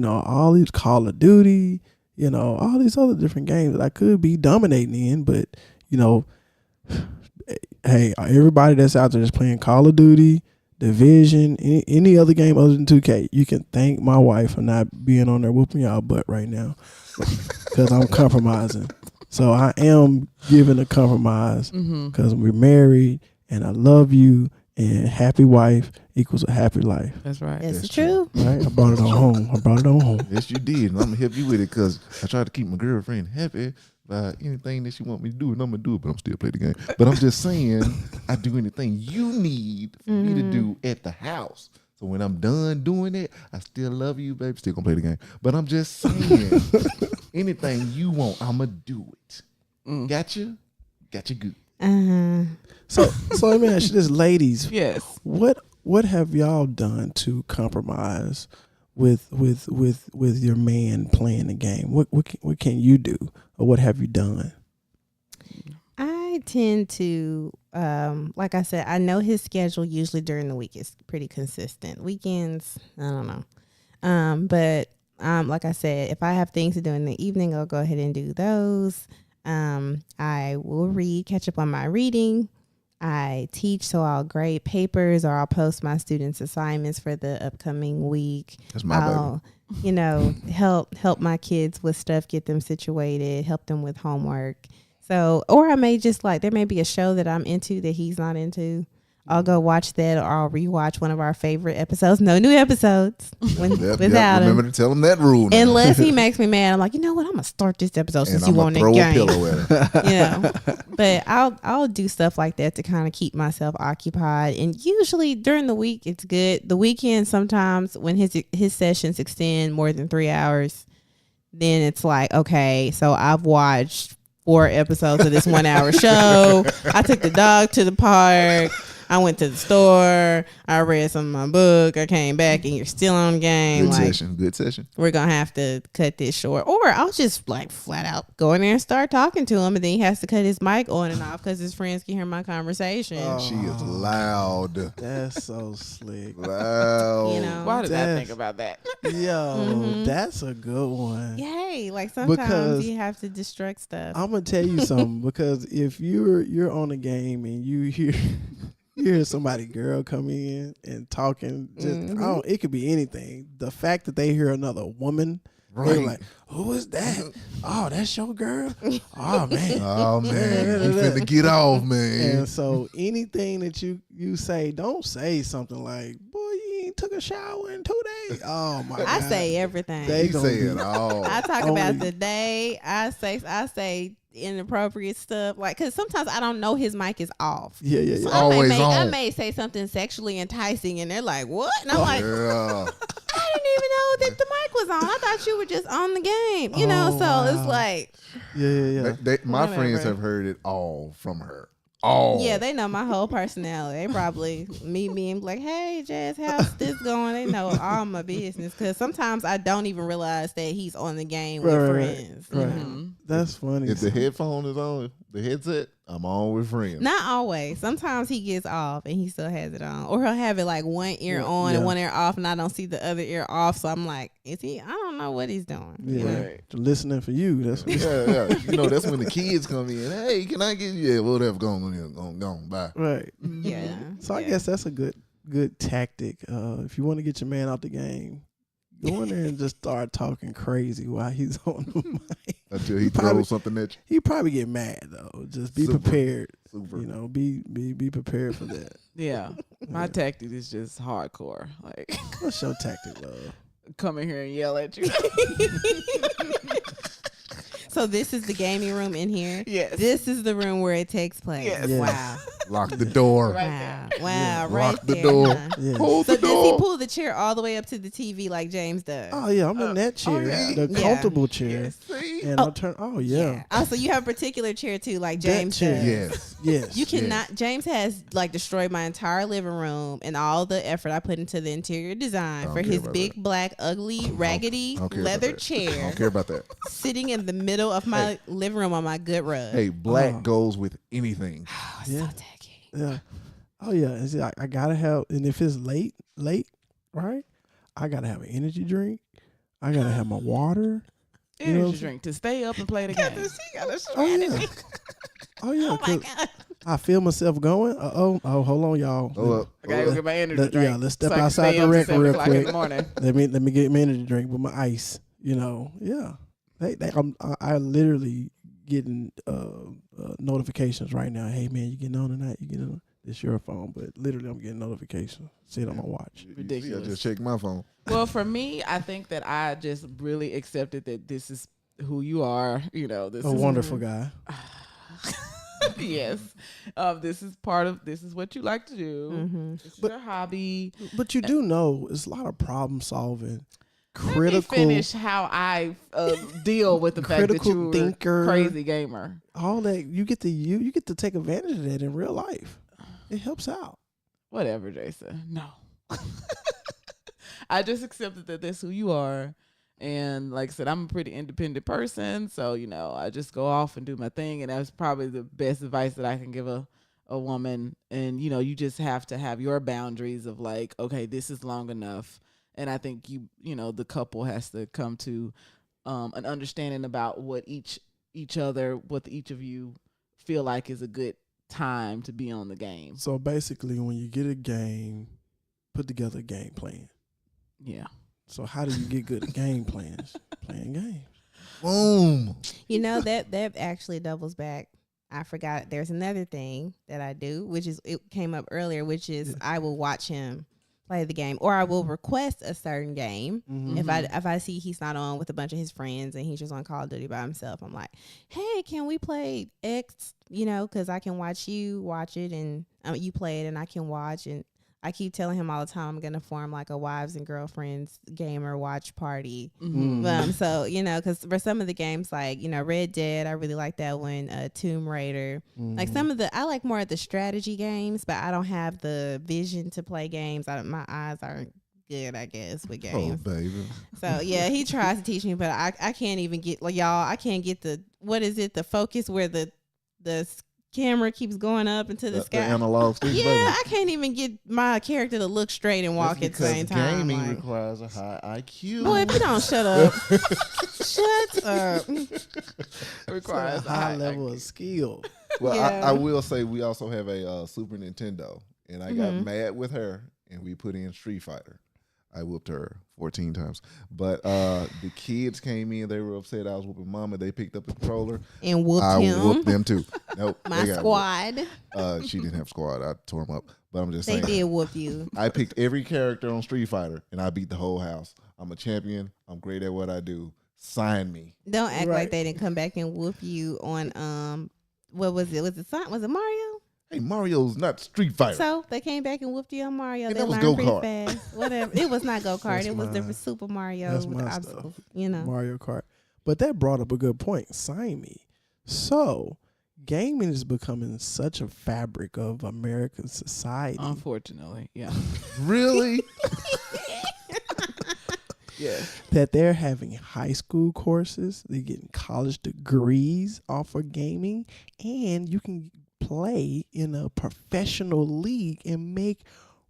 all these Call of Duty, all these other different games that I could be dominating in, but Hey, everybody that's out there that's playing Call of Duty, Division, any other game other than 2K, you can thank my wife for not being on there whooping y'all butt right now, because I'm compromising. So I am giving a compromise because we're married and I love you, and happy wife equals a happy life. That's right. That's true. Right? I brought it on home. Yes, you did. And I'm going to help you with it because I try to keep my girlfriend happy by anything that she want me to do, and I'm going to do it, but I'm still play the game. But I'm just saying, I do anything you need for me to do at the house. So when I'm done doing it, I still love you, baby. Still going to play the game. But I'm just saying, anything you want, I'm going to do it. Gotcha? Gotcha good. So let me ask you this, ladies. Yes. What have y'all done to compromise with your man playing the game? What can you do, or what have you done? I tend to, like I said, I know his schedule usually during the week is pretty consistent. Weekends, I don't know. But like I said, if I have things to do in the evening, I'll go ahead and do those. I will read, catch up on my reading. I teach, so I'll grade papers or I'll post my students' assignments for the upcoming week. That's my baby. Help my kids with stuff, get them situated, help them with homework. So, or I may just there may be a show that I'm into that he's not into. I'll go watch that, or I'll rewatch one of our favorite episodes. No new episodes without him. Remember to tell him that rule now. Unless he makes me mad, I'm like, you know what? I'm gonna start this episode since you want the throw game. a pillow at him. But I'll do stuff like that to kind of keep myself occupied. And usually during the week, it's good. The weekend, sometimes when his sessions extend more than 3 hours, then it's like, okay, so I've watched 4 episodes of this 1 hour show. I took the dog to the park. I went to the store. I read some of my book. I came back and you're still on the game. Good session. We're going to have to cut this short. Or I'll just flat out go in there and start talking to him. And then he has to cut his mic on and off because his friends can hear my conversation. She is loud. That's so slick. Loud. Why did I think about that? Yo, that's a good one. Yay. Sometimes you have to destruct stuff. I'm going to tell you something, because if you're on a game and you hear somebody girl come in and talking, just it could be anything. The fact that they hear another woman, they're like, who is that? Oh, that's your girl? Oh man. Oh man. You finna get off, man. And so anything that you say, don't say something like, boy, you ain't took a shower in 2 days. Oh my God. I say everything. They You say it all. I talk about the day. I say inappropriate stuff, because sometimes I don't know his mic is off. Yeah. So Always I on. may say something sexually enticing and they're like, what? And I'm like, Yeah. I didn't even know that the mic was on. I thought you were just on the game, so wow. it's like, Yeah. My Whatever. friends have heard it all from her. All. yeah, they know my whole personality. They probably meet me and be like, hey, Jazz, how's this going? They know all my business, because sometimes I don't even realize that he's on the game with friends. Right. You know? That's funny. If the headphone is on, the headset, I'm on with friends. Not always. Sometimes he gets off and he still has it on, or he'll have it one ear on and one ear off, and I don't see the other ear off. So I'm like, is he? I don't know what he's doing. Yeah, listening for you. That's what Yeah. That's when the kids come in. Hey, can I get you? Yeah, whatever. Go on, bye. right. Yeah. So I guess that's a good tactic. If you want to get your man out the game, go in there and just start talking crazy while he's on the mic. Until he throws something at you. He probably get mad though. Just be Super. prepared. Super. Be prepared for that. Yeah. My tactic is just hardcore. What's your tactic, love? Come in here and yell at you. So this is the gaming room in here. Yes. This is the room where it takes place. Yes. Yes. Wow. Lock the door. Wow. Wow. Yeah. Right Lock the there. door. Huh? Yeah. Hold So the does he door. pull the chair all the way up to the TV like James does? Oh yeah, I'm in that chair, the Yeah. comfortable chair, See? and I'll turn. Oh yeah, Oh, so you have a particular chair too, like That James chair. does. Yes. yes. You cannot. James has destroyed my entire living room and all the effort I put into the interior design don't for care his about big, that. black, ugly, raggedy I don't care about leather that. I chair don't care about that. sitting in the middle of my living room on my good rug. Hey, black Oh. goes with anything. Oh, Yeah. so tacky. Yeah. Oh yeah. And see, I gotta have, and if it's late, right? I gotta have an energy drink. I gotta have my water. You know what Energy I'm drink to stay up and play the game. Oh yeah. Oh yeah. Oh my God. I feel myself going. Oh, hold on, y'all. I gotta go get my energy drink. Yeah, let's step so outside the rec real quick. In the morning. Let me get my energy drink with my ice. Yeah. I literally getting notifications right now. Hey man, you getting on tonight? You getting on? It's your phone, but literally I'm getting notifications. See it on my watch. Ridiculous. I just checked my phone. Well, for me, I think that I just really accepted that this is who you are. This A is wonderful guy. yes. This is what you like to do. Mm-hmm. This is your hobby. But you do know it's a lot of problem solving. Let me finish how I deal with the fact that you're thinker, a crazy gamer. All that you get to take advantage of that in real life. It helps out. Whatever, Jason. No. I just accepted that that's who you are. And like I said, I'm a pretty independent person. So, I just go off and do my thing. And that's probably the best advice that I can give a woman. And, you just have to have your boundaries of like, okay, this is long enough. And I think the couple has to come to an understanding about what each of you feel like is a good time to be on the game. So basically, when you get a game, put together a game plan. Yeah. So how do you get good at game plans? Playing games. Boom. That actually doubles back. I forgot there's another thing that I do, which is it came up earlier, which is I will watch him play the game, or I will request a certain game. Mm-hmm. If I see he's not on with a bunch of his friends and he's just on Call of Duty by himself, I'm like, hey, can we play X? Because I can watch you watch it and you play it and I can watch. And I keep telling him all the time I'm gonna form like a wives and girlfriends gamer watch party. Mm-hmm. So because for some of the games like Red Dead, I really like that one. Tomb Raider, like some of I like more of the strategy games, but I don't have the vision to play games. My eyes aren't good, I guess, with games. Oh, baby. So yeah, he tries to teach me, but I can't even get I can't get the the focus where the camera keeps going up into the sky. The analog sticks, yeah, baby. I can't even get my character to look straight and walk at the same time. Gaming requires a high IQ. Boy, if you don't shut up, shut up. Requires a high level of skill. Well, Yeah. I will say we also have a Super Nintendo, and I got mad with her, and we put in Street Fighter. I whooped her 14 times. But the kids came in. They were upset I was whooping mama. They picked up the controller. And whooped I him. whooped them too. Nope. My squad. She didn't have squad. I tore them up. But I'm just They saying. did whoop you. I picked every character on Street Fighter, and I beat the whole house. I'm a champion. I'm great at what I do. Sign me. Don't act Right. like they didn't come back and whoop you on what was it? Was it Mario? Hey, Mario's not Street Fighter. So they came back and whooped you on Mario. And They that was learned pretty go-kart. fast. Whatever. It was not go kart. That's It was the my- Super Mario that's with my obstacles. stuff. Mario Kart. But that brought up a good point. Sign me. So gaming is becoming such a fabric of American society. Unfortunately, yeah. Really? Yeah. That they're having high school courses, they're getting college degrees off of gaming, and you can play in a professional league and make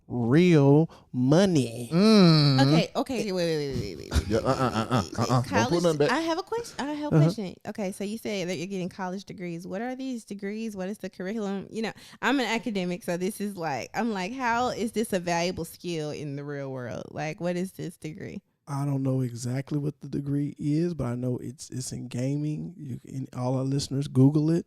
real money. Okay. Wait. Yeah, Don't put College. nothing back. I have a question. Okay, so you said that you're getting college degrees. What are these degrees? What is the curriculum? I'm an academic, so this is how is this a valuable skill in the real world? Like, what is this degree? I don't know exactly what the degree is, but I know it's in gaming. You can, all our listeners Google it,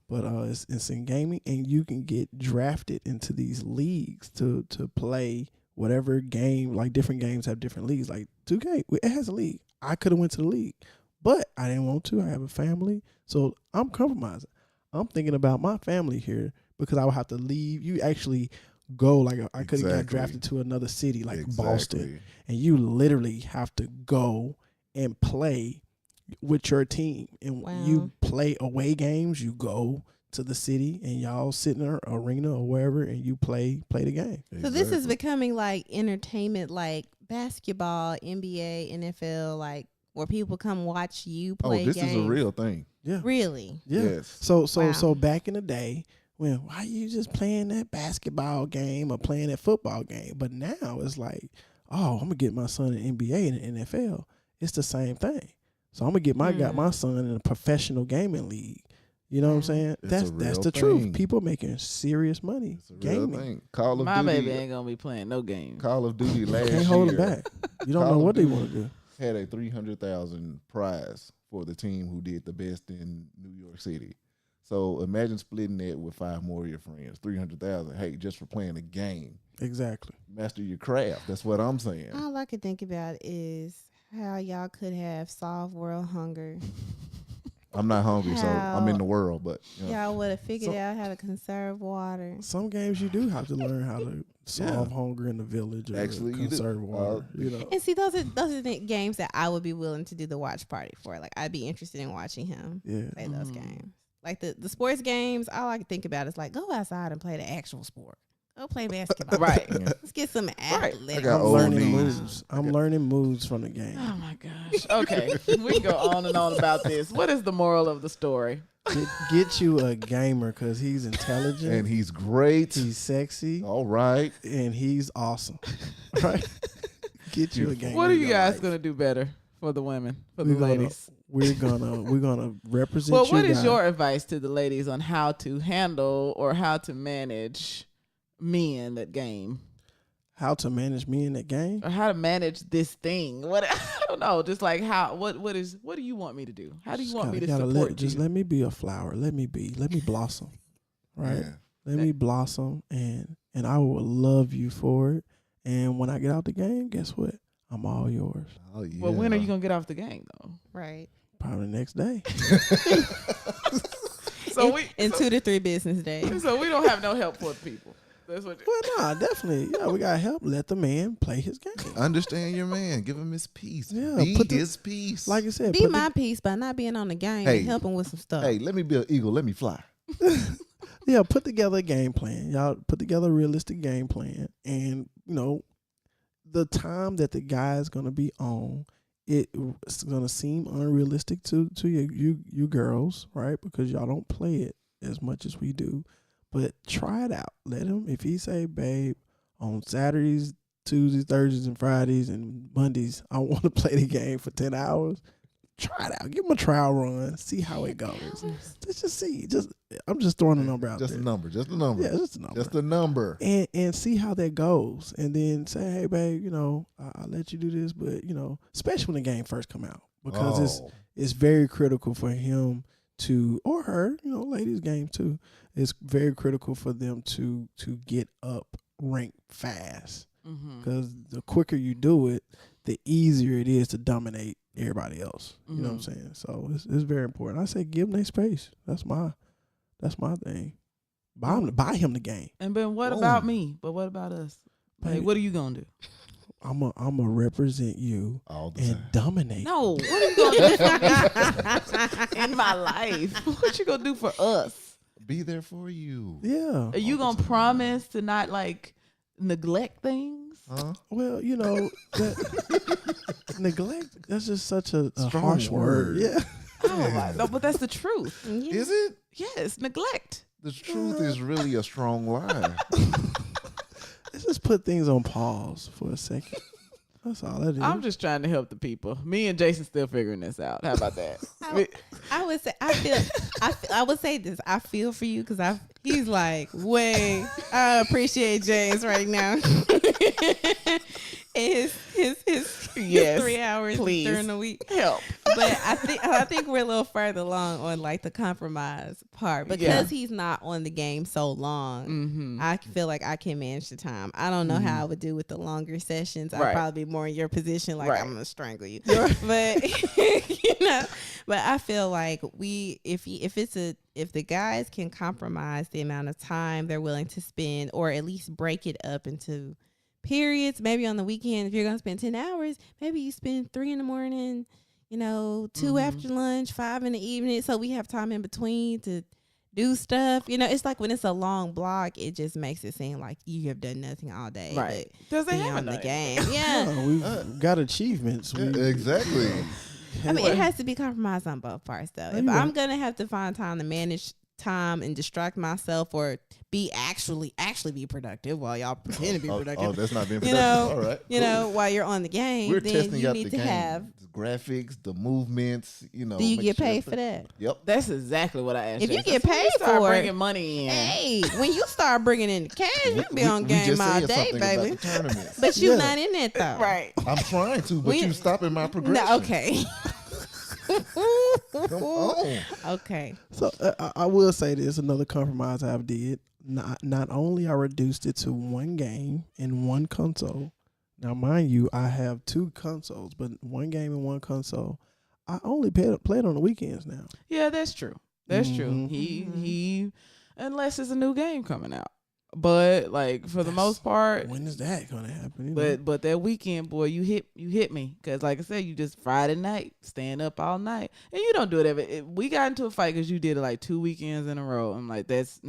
but it's in gaming, and you can get drafted into these leagues to play whatever game. Like different games have different leagues. Like 2K, it has a league. I could have went to the league, but I didn't want to. I have a family, so I'm compromising. I'm thinking about my family here because I would have to leave. You actually go I could have got drafted to another city like Boston, and you literally have to go and play with your team, and you play away games. You go to the city and y'all sit in an arena or wherever, and you play the game. So this is becoming like entertainment, like basketball, NBA, NFL, like where people come watch you play. Oh, this games. is a real thing. Yeah, Really? yeah. Yes. So back in the day, why you just playing that basketball game or playing that football game? But now it's like, oh, I'm gonna get my son in NBA and the NFL. It's the same thing. So I'm gonna get my son in a professional gaming league. You know what I'm saying? It's That's a the real truth. thing. People making serious money It's a real gaming. thing. Call of My Duty. baby ain't gonna be playing no games. Call of Duty last Can't year. hold them back. You don't Call know of what they Duty want to do. had a $300,000 prize for the team who did the best in New York City. So imagine splitting that with 5 more of your friends. 300,000. Hey, just for playing a game. Exactly. Master your craft. That's what I'm saying. All I could think about is how y'all could have solved world hunger. I'm not hungry, so I'm in the world. But Y'all would have figured out how to conserve water. Some games you do have to learn how to solve hunger in the village or Actually, you do. conserve water. You know. And see, those are the games that I would be willing to do the watch party for. Like, I'd be interested in watching him play those games. Like the sports games, all I can think about is like, go outside and play the actual sport. Go play basketball. Right. Let's get some athletic. got I'm old learning knees. moves. I'm learning moves from the game. Oh my gosh. Okay, we can go on and on about this. What is the moral of the story? Get you a gamer because he's intelligent and he's great. he's sexy, All right. and he's awesome. Right? Get you a gamer. What are in you your guys life. gonna do better for the women, for the ladies? We're gonna represent. Well, you what is guys. your advice to the ladies on how to handle or how to manage men that game, How to manage me in that game? or how to manage this thing? What I don't know. Just like how what do you want me to do? How do you want me to support you? Just let me be a flower. Let me blossom. Right? Yeah. Let me blossom, and I will love you for it. And when I get out the game, guess what? I'm all yours. Oh yeah. Well, when are you gonna get off the game though? Right. Probably the next day. So in 2 to 3 business days. So we don't have no help for the people. That's what. Well, nah, definitely. Yeah, we got to help. Let the man play his game. Understand your man. Give him his peace. Yeah, Be put the- his peace. Like I said, Be my piece by not being on the game Hey. and helping with some stuff. Hey, let me be an eagle. Let me fly. yeah, put together a game plan. Y'all put together a realistic game plan. And, the time that the guy is going to be on, it's going to seem unrealistic to you girls, right? Because y'all don't play it as much as we do. But try it out. Let him, if he say, babe, on Saturdays, Tuesdays, Thursdays, and Fridays, and Mondays, I want to play the game for 10 hours. Try it out. Give him a trial run. See how it goes. Let's just see. I'm just throwing a number out Just there. a number. Just a number. Yeah, just a number. Just a number. And see how that goes. And then say, hey, babe, I'll let you do this, but, especially when the game first come out. Because it's very critical for him to, or her, ladies game too. It's very critical for them to get up ranked fast. Because the quicker you do it, the easier it is to dominate everybody else. You know what I'm saying? So it's very important. I say give them their space. That's my thing. Buy him the game. And then what about me? But what about us? Like, what are you gonna do? I'm a represent you All the and time. dominate. No, what are you gonna do for me in my life? What you gonna do for us? Be there for you. Yeah. Are you gonna promise to not like neglect things? Huh? Well, that neglect. That's just such a Strong harsh word. word. Yeah. Oh, no, but that's the truth. Is it? Yes, neglect. The truth is really a strong lie. Let's just put things on pause for a second. That's all that is. I'm just trying to help the people. Me and Jason still figuring this out. How about that? I would say I would say this. I feel for you because he's like way. I appreciate James right now. his Yes, 3 hours please. during the week. Help. But I think we're a little further along on like the compromise part because he's not on the game so long. I feel like I can manage the time. I don't know how I would do with the longer sessions. I'd probably be more in your position, like I'm gonna strangle you. But but I feel like if the guys can compromise the amount of time they're willing to spend, or at least break it up into periods, maybe on the weekend, if you're going to spend 10 hours, maybe you spend 3 in the morning, 2 after lunch, 5 in the evening. So we have time in between to do stuff. It's like when it's a long block, it just makes it seem like you have done nothing all day. Right. But Does it beyond have the game. Yeah. No, we've got achievements. Exactly. I mean, it has to be compromised on both parts, though. If I'm going to have to find time to manage time and distract myself or actually be productive while y'all pretend to be productive. Oh, that's not being You productive. know, All right, you know, while you're on the game, we're then testing you out need the to game, have. the graphics, the movements. You know, Do you make get sure paid for that? Yep. That's exactly what I asked. If you Jason. get So when paid start for it, bringing money in, Hey, when you start bringing in the cash, you be on we game just all said day, something about baby. the tournaments. But you Yeah. not in it though, right? I'm trying to, but We- you stopping my progression. No, okay. Come on. Okay. So I will say this: another compromise I've did. Not only I reduced it to one game and one console. Now, mind you, I have 2 consoles, but one game and one console. I only play it on the weekends now. Yeah, that's true. That's true. Mhm. He unless it's a new game coming out. But like for the most part, When is that gonna happen? You know? but that weekend, boy, you hit me because like I said, you just Friday night staying up all night, and you don't do it we got into a fight because you did it like 2 weekends in a row. I'm like, that's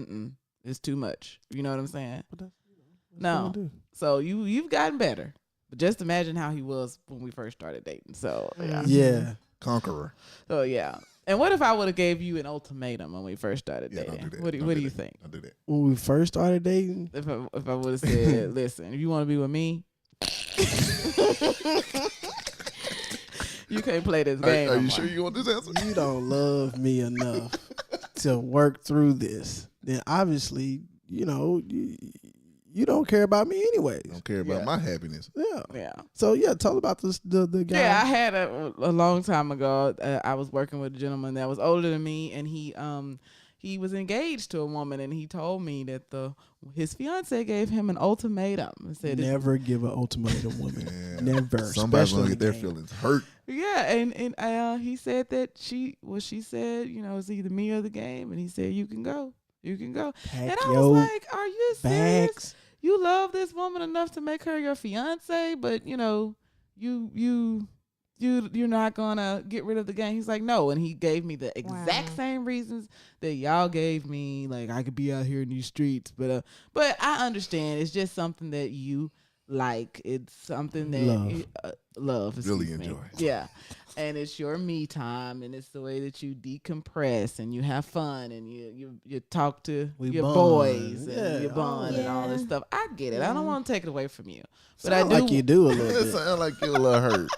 it's too much. You know what I'm saying? But that's No. what I do. So you've gotten better, but just imagine how he was when we first started dating. So yeah. Yeah. Conqueror. So yeah. And what if I would have gave you an ultimatum when we first started Yeah, dating? don't do that. What Don't do do you that. think? Don't do that. When we first started dating, If I would have said, listen, if you want to be with me, you can't play this game. Are no you more. sure you want this answer? you don't love me enough to work through this, then obviously, you know, you don't care about me anyways. Don't care about Yeah. my happiness. Yeah. Yeah. So yeah, tell about the guy. Yeah, I had a long time ago. I was working with a gentleman that was older than me, and he was engaged to a woman, and he told me that his fiance gave him an ultimatum and said, Never give an ultimatum, woman. Yeah. Never. Somebody's gonna especially get their in the game. feelings hurt. Yeah, and he said that she said, you know, it's either me or the game, and he said you can go. Pack And I your was like, are you serious? bags. You love this woman enough to make her your fiance, but you know, you're not gonna get rid of the game. He's like, no, and he gave me the exact Wow. same reasons that y'all gave me. Like I could be out here in these streets, but I understand. It's just something that you like. It's something that Love. love. Really excuse me. enjoy. Yeah. And it's your me time, and it's the way that you decompress and you have fun and you talk to We your bond. boys and Yeah. you bond and all this Yeah. stuff. I get it. I don't Yeah. want to take it away from you, but Sound I do. like you do a It little bit. sounds like you're a little hurt.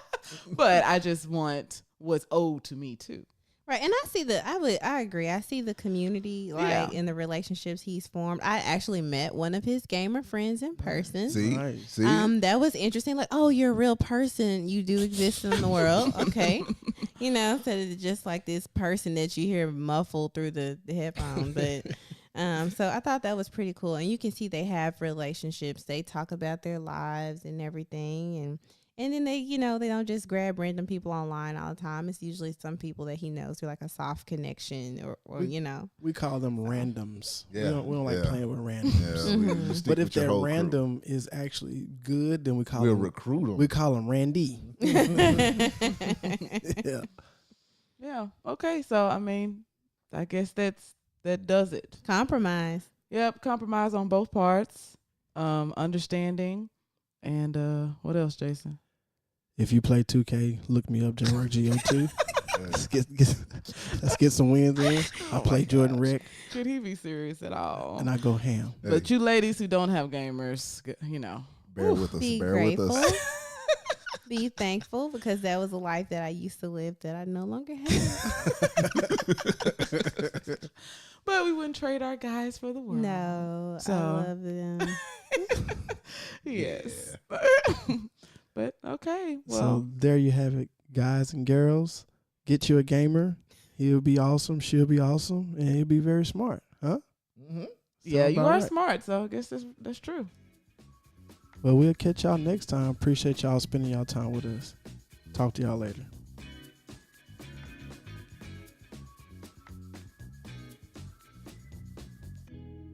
But I just want what's owed to me too. Right, and I agree. I see the community Yeah. in the relationships he's formed. I actually met one of his gamer friends in person. See, Right. see. That was interesting. Like, oh, you're a real person. You do exist in the world. Okay. You know, instead of just like this person that you hear muffled through the headphone. But so I thought that was pretty cool. And you can see they have relationships. They talk about their lives and everything. And then they, you know, they don't just grab random people online all the time. It's usually some people that he knows through like a soft connection or you know. We call them randoms. Yeah, We don't like yeah. playing with randoms. Yeah, we stick But if with your that whole crew. random is actually good, then we call We'll them recruit them. we call them Randy. Yeah. Yeah. Yeah. Okay. So I mean, I guess that does it. Compromise. Yep. Compromise on both parts. Understanding, and what else, Jason? If you play 2K, look me up, JRGO2. Let's get some wins in. I play Jordan Rick Could he be serious at all? and I go ham. Hey, But you ladies who don't have gamers, you know. bear with us. Be Bear grateful. with us. Be thankful because that was a life that I used to live that I no longer have. But we wouldn't trade our guys for the world. No, So- I love them. Yes. But okay. So Well, there you have it, guys and girls. Get you a gamer. He'll be awesome. She'll be awesome. And he'll be very smart. Huh? Mm-hmm. yeah, Sound you about are right. smart. So I guess that's true. Well, we'll catch y'all next time. Appreciate y'all spending y'all time with us. Talk to y'all later.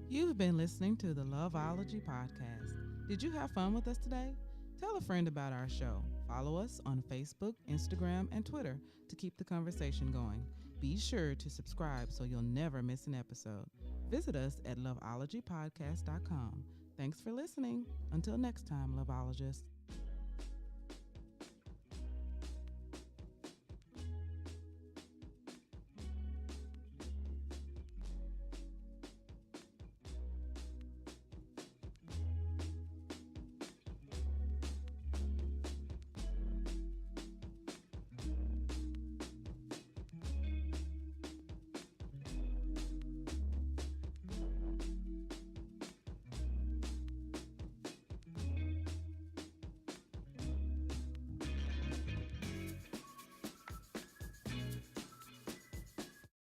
You've been listening to the Loveology podcast. Did you have fun with us today? Tell a friend about our show. Follow us on Facebook, Instagram, and Twitter to keep the conversation going. Be sure to subscribe so you'll never miss an episode. Visit us at loveologypodcast.com. Thanks for listening. Until next time, Loveologists.